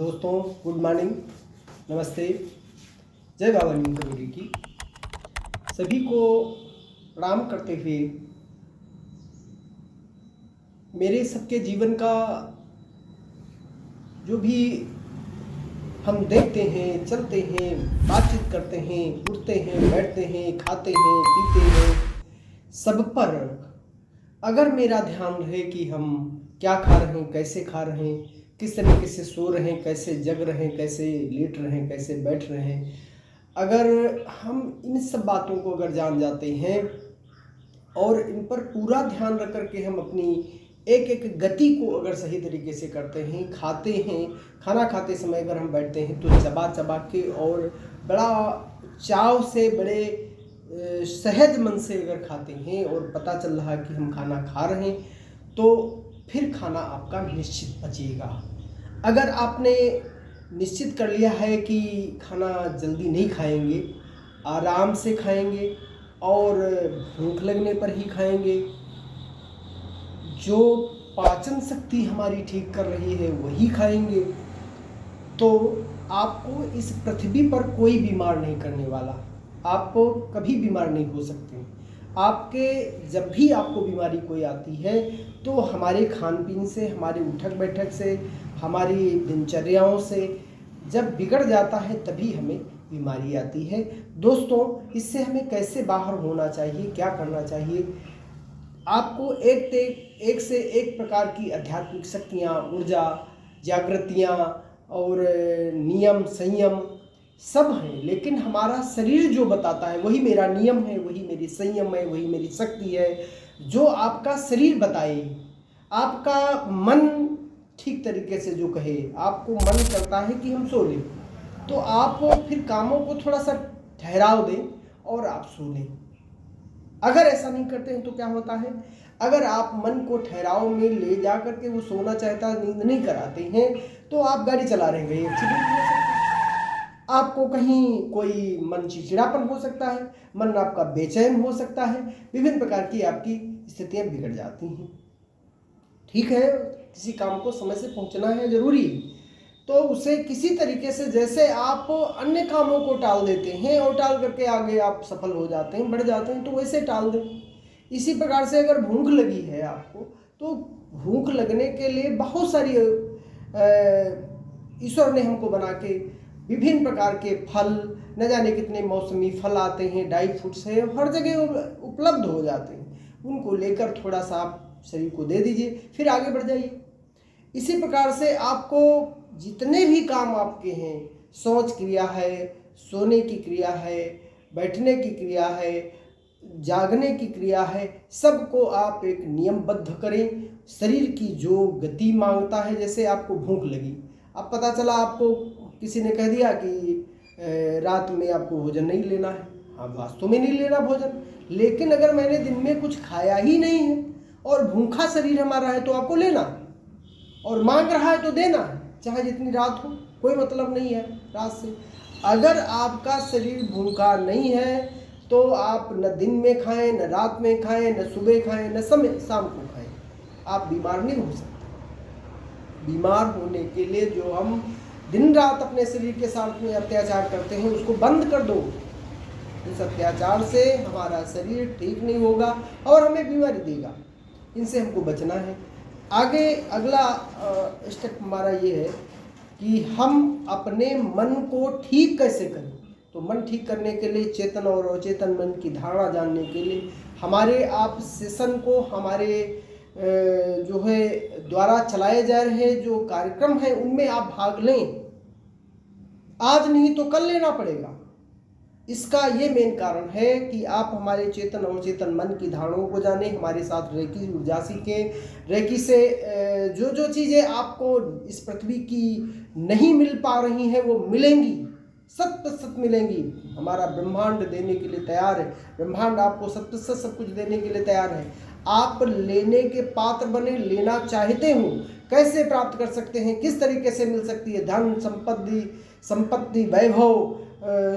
दोस्तों, good morning, नमस्ते। जय बाबा नीम करोड़ी की सभी को प्रणाम करते हुए मेरे सबके जीवन का जो भी हम देखते हैं, चलते हैं, बातचीत करते हैं, उठते हैं, बैठते हैं, खाते हैं, पीते हैं, सब पर अगर मेरा ध्यान रहे कि हम क्या खा रहे हैं, कैसे खा रहे हैं, किस तरीके से सो रहे हैं, कैसे जग रहे हैं, कैसे लेट रहे हैं, कैसे बैठ रहे हैं, अगर हम इन सब बातों को अगर जान जाते हैं और इन पर पूरा ध्यान रख कर के हम अपनी एक एक गति को अगर सही तरीके से करते हैं, खाते हैं, खाना खाते समय अगर हम बैठते हैं तो चबा चबा के और बड़ा चाव से, बड़े सहज मन से अगर खाते हैं और पता चल रहा है कि हम खाना खा रहे हैं, तो फिर खाना आपका निश्चित पचेगा। अगर आपने निश्चित कर लिया है कि खाना जल्दी नहीं खाएंगे, आराम से खाएंगे और भूख लगने पर ही खाएंगे, जो पाचन शक्ति हमारी ठीक कर रही है वही खाएंगे, तो आपको इस पृथ्वी पर कोई बीमार नहीं करने वाला। आपको कभी बीमार नहीं हो सकते। आपके जब भी आपको बीमारी कोई आती है तो हमारे खान पीन से, हमारे उठक बैठक से, हमारी दिनचर्याओं से जब बिगड़ जाता है तभी हमें बीमारी आती है। दोस्तों, इससे हमें कैसे बाहर होना चाहिए, क्या करना चाहिए? आपको एक से एक प्रकार की आध्यात्मिक शक्तियाँ, ऊर्जा, जागृतियाँ और नियम, संयम सब हैं, लेकिन हमारा शरीर जो बताता है वही मेरा नियम है, वही मेरी संयम है, वही मेरी शक्ति है। जो आपका शरीर बताए, आपका मन ठीक तरीके से जो कहे, आपको मन करता है कि हम सो लें, तो आप फिर कामों को थोड़ा सा ठहराव दें और आप सो लें। अगर ऐसा नहीं करते हैं तो क्या होता है, अगर आप मन को ठहराव में ले जा करके वो सोना चाहता, नींद नहीं कराते हैं, तो आप गाड़ी चला रहे हैं, एक्सीडेंट हो सकता है, आपको कहीं कोई मन चिड़चिड़ापन हो सकता है, मन आपका बेचैन हो सकता है, विभिन्न प्रकार की आपकी स्थितियां बिगड़ जाती हैं। ठीक है, किसी काम को समय से पहुंचना है, जरूरी, तो उसे किसी तरीके से, जैसे आप अन्य कामों को टाल देते हैं और टाल करके आगे आप सफल हो जाते हैं, बढ़ जाते हैं, तो वैसे टाल दें। इसी प्रकार से अगर भूख लगी है आपको, तो भूख लगने के लिए बहुत सारी ईश्वर ने हमको बना के विभिन्न प्रकार के फल, न जाने कितने मौसमी फल आते हैं, ड्राई फ्रूट्स हैं, हर जगह उपलब्ध हो जाते हैं, उनको लेकर थोड़ा सा आप शरीर को दे दीजिए, फिर आगे बढ़ जाइए। इसी प्रकार से आपको जितने भी काम आपके हैं, सोच क्रिया है, सोने की क्रिया है, बैठने की क्रिया है, जागने की क्रिया है, सबको आप एक नियमबद्ध करें। शरीर की जो गति मांगता है, जैसे आपको भूख लगी, अब पता चला आपको किसी ने कह दिया कि रात में आपको भोजन नहीं लेना है, हाँ वास्तव में नहीं लेना भोजन, लेकिन अगर मैंने दिन में कुछ खाया ही नहीं है और भूखा शरीर हमारा है तो आपको लेना है, और मांग रहा है तो देना है, चाहे जितनी रात हो, कोई मतलब नहीं है रात से। अगर आपका शरीर भूखा नहीं है तो आप न दिन में खाएं, न रात में खाएं, न सुबह खाएं, न शाम को खाएं, आप बीमार नहीं हो सकते। बीमार होने के लिए जो हम दिन रात अपने शरीर के साथ में अत्याचार करते हैं, उसको बंद कर दो। इस अत्याचार से हमारा शरीर ठीक नहीं होगा और हमें बीमारी देगा, इनसे हमको बचना है। आगे अगला स्टेप हमारा ये है कि हम अपने मन को ठीक कैसे करें। तो मन ठीक करने के लिए, चेतन और अचेतन मन की धारणा जानने के लिए हमारे आप सेशन को, हमारे जो है द्वारा चलाए जा रहे जो कार्यक्रम है उनमें आप भाग लें। आज नहीं तो कल लेना पड़ेगा। इसका ये मेन कारण है कि आप हमारे चेतन और चेतन मन की धारणाओं को जानें, हमारे साथ रेकी ऊर्जा सीखें। रेकी से जो जो चीज़ें आपको इस पृथ्वी की नहीं मिल पा रही हैं वो मिलेंगी, 100% मिलेंगी। हमारा ब्रह्मांड देने के लिए तैयार है, ब्रह्मांड आपको 100% सब कुछ देने के लिए तैयार है। आप लेने के पात्र बने, लेना चाहते हो, कैसे प्राप्त कर सकते हैं, किस तरीके से मिल सकती है धन, संपत्ति, वैभव,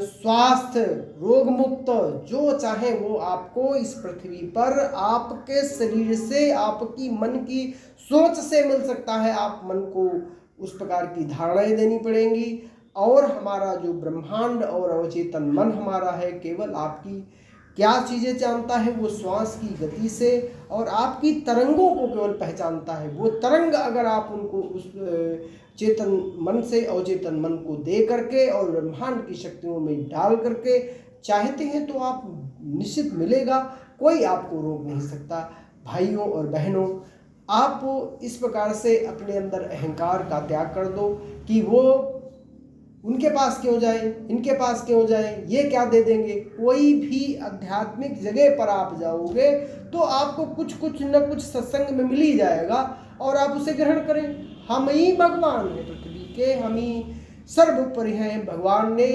स्वास्थ्य, रोग मुक्त, जो चाहे वो आपको इस पृथ्वी पर आपके शरीर से, आपकी मन की सोच से मिल सकता है। आप मन को उस प्रकार की धारणाएं देनी पड़ेंगी। और हमारा जो ब्रह्मांड और अवचेतन मन हमारा है, केवल आपकी क्या चीज़ें जानता है, वो श्वास की गति से और आपकी तरंगों को केवल पहचानता है। वो तरंग अगर आप उनको उस चेतन मन से अवचेतन मन को दे करके और ब्रह्मांड की शक्तियों में डाल करके चाहते हैं तो आप निश्चित मिलेगा, कोई आपको रोक नहीं सकता। भाइयों और बहनों, आप इस प्रकार से अपने अंदर अहंकार का त्याग कर दो कि वो उनके पास क्यों जाए, इनके पास क्यों जाए, ये क्या दे देंगे। कोई भी आध्यात्मिक जगह पर आप जाओगे तो आपको कुछ न कुछ सत्संग में मिल ही जाएगा और आप उसे ग्रहण करें। हम ही भगवान हैं पृथ्वी के, हम ही सर्वोपरि हैं। भगवान ने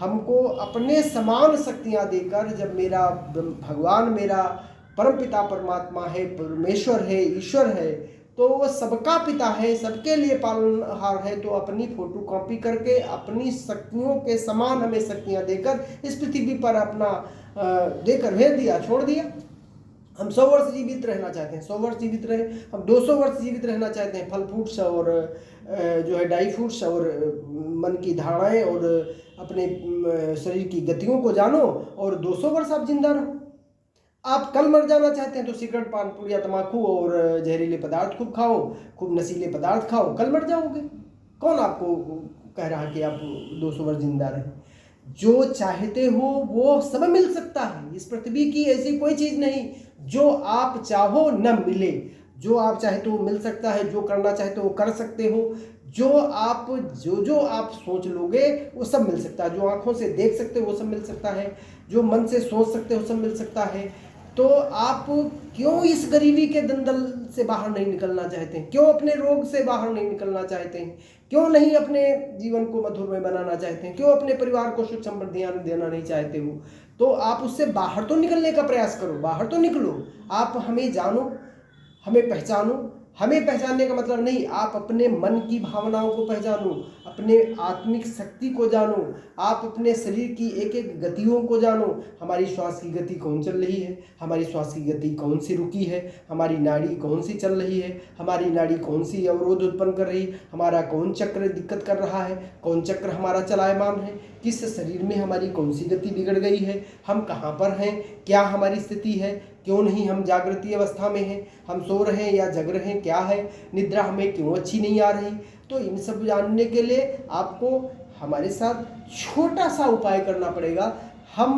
हमको अपने समान शक्तियाँ देकर, जब मेरा भगवान मेरा परमपिता परमात्मा है, परमेश्वर है, ईश्वर है, तो वो सबका पिता है, सबके लिए पालनहार है, तो अपनी फोटो कॉपी करके अपनी शक्तियों के समान हमें शक्तियाँ देकर इस पृथ्वी पर अपना देकर भेज दिया, छोड़ दिया। हम 100 वर्ष जीवित रहना चाहते हैं, 100 वर्ष जीवित रहे, हम 200 वर्ष जीवित रहना चाहते हैं। फल फ्रूट्स और जो है ड्राई फ्रूट्स और मन की धारणाएं और अपने शरीर की गतियों को जानो और 200 वर्ष आप जिंदा रहो। आप कल मर जाना चाहते हैं तो सिगरेट, पान, पुड़िया, तम्बाकू और जहरीले पदार्थ खूब खाओ, खूब नशीले पदार्थ खाओ, कल मर जाओगे। कौन आपको कह रहा कि आप 200 वर्ष जिंदा रहें? जो चाहते हो वो सब मिल सकता है। इस पृथ्वी की ऐसी कोई चीज़ नहीं जो आप चाहो न मिले। जो आप चाहते हो मिल सकता है, जो करना चाहते हो कर सकते हो, जो आप सोच लोगे वो सब मिल सकता है। जो आँखों से देख सकते हो वो सब मिल सकता है, जो मन से सोच सकते हो वो सब मिल सकता है। तो आप क्यों इस गरीबी के दंदल से बाहर नहीं निकलना चाहते हैं? क्यों अपने रोग से बाहर नहीं निकलना चाहते हैं? क्यों नहीं अपने जीवन को मधुरमय बनाना चाहते हैं? क्यों अपने परिवार को सुख समृद्धियाँ देना नहीं चाहते हो? तो आप उससे बाहर तो निकलने का प्रयास करो, बाहर तो निकलो। आप हमें जानो, हमें पहचानो। हमें पहचानने का मतलब नहीं, आप अपने मन की भावनाओं को पहचानो, अपने आत्मिक शक्ति को जानो, आप अपने शरीर की एक एक गतियों को जानो। हमारी श्वास की गति कौन चल रही है, हमारी श्वास की गति कौन सी रुकी है, हमारी नाड़ी कौन सी चल रही है, हमारी नाड़ी कौन सी अवरोध उत्पन्न कर रही है, हमारा कौन चक्र दिक्कत कर रहा है, कौन चक्र हमारा चलायमान है, किस शरीर में हमारी कौन सी गति बिगड़ गई है, हम कहाँ पर हैं, क्या हमारी स्थिति है, क्यों नहीं हम जागृति अवस्था में हैं, हम सो रहे हैं या जग रहे हैं, क्या है, निद्रा हमें क्यों अच्छी नहीं आ रही। तो इन सब जानने के लिए आपको हमारे साथ छोटा सा उपाय करना पड़ेगा। हम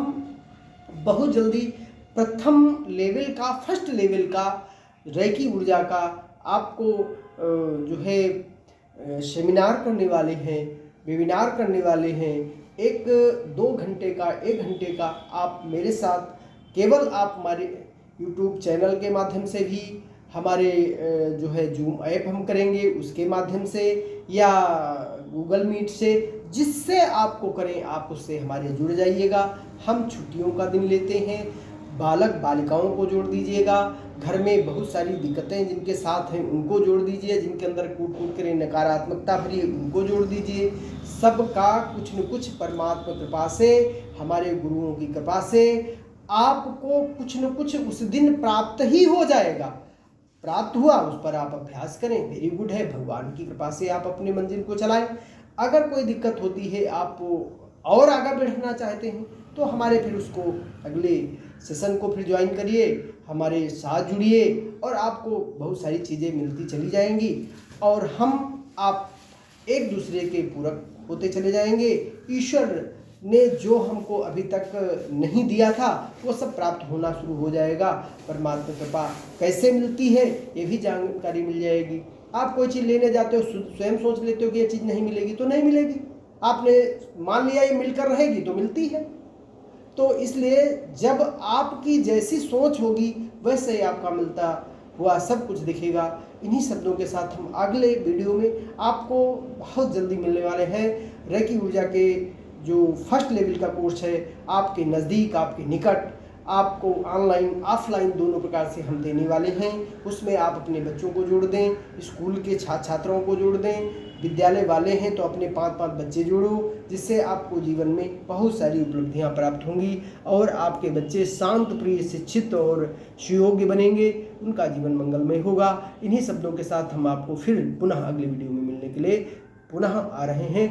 बहुत जल्दी प्रथम लेवल का, फर्स्ट लेवल का रेकी ऊर्जा का आपको जो है सेमिनार करने वाले हैं, वेबिनार करने वाले हैं। 1-2 घंटे का, 1 घंटे का आप मेरे साथ, केवल आप हमारे YouTube चैनल के माध्यम से भी, हमारे जो है जूम ऐप हम करेंगे उसके माध्यम से, या गूगल मीट से, जिससे आपको करें आप उससे हमारे जुड़ जाइएगा। हम छुट्टियों का दिन लेते हैं, बालक बालिकाओं को जोड़ दीजिएगा, घर में बहुत सारी दिक्कतें जिनके साथ हैं उनको जोड़ दीजिए, जिनके अंदर कूट कूट कर नकारात्मकता भरी है उनको जोड़ दीजिए। सबका कुछ न कुछ परमात्मा कृपा से, हमारे गुरुओं की कृपा से आपको कुछ न कुछ उस दिन प्राप्त ही हो जाएगा। प्राप्त हुआ, उस पर आप अभ्यास करें, वेरी गुड है, भगवान की कृपा से आप अपने मंजिल को चलाएं। अगर कोई दिक्कत होती है, आप और आगे बढ़ना चाहते हैं, तो हमारे फिर उसको अगले सेशन को फिर ज्वाइन करिए, हमारे साथ जुड़िए और आपको बहुत सारी चीज़ें मिलती चली जाएंगी और आप एक दूसरे के पूरक होते चले जाएंगे। ईश्वर ने जो हमको अभी तक नहीं दिया था वो सब प्राप्त होना शुरू हो जाएगा। परमात्मा कृपा कैसे मिलती है ये भी जानकारी मिल जाएगी। आप कोई चीज़ लेने जाते हो, स्वयं सोच लेते हो कि ये चीज़ नहीं मिलेगी, तो नहीं मिलेगी। आपने मान लिया ये मिलकर रहेगी तो मिलती है। तो इसलिए जब आपकी जैसी सोच होगी वैसे ही आपका मिलता हुआ सब कुछ दिखेगा। इन्हीं शब्दों के साथ हम अगले वीडियो में आपको बहुत जल्दी मिलने वाले हैं। रेकी ऊर्जा के जो फर्स्ट लेवल का कोर्स है, आपके नज़दीक, आपके निकट, आपको ऑनलाइन ऑफलाइन दोनों प्रकार से हम देने वाले हैं। उसमें आप अपने बच्चों को जोड़ दें, स्कूल के छात्रों को जोड़ दें, विद्यालय वाले हैं तो अपने 5-5 बच्चे जोड़ो, जिससे आपको जीवन में बहुत सारी उपलब्धियां प्राप्त होंगी और आपके बच्चे शांत, प्रिय, शिक्षित और सुयोग्य बनेंगे। उनका जीवन मंगलमय होगा। इन्हीं शब्दों के साथ हम आपको फिर पुनः अगले वीडियो में मिलने के लिए पुनः आ रहे हैं।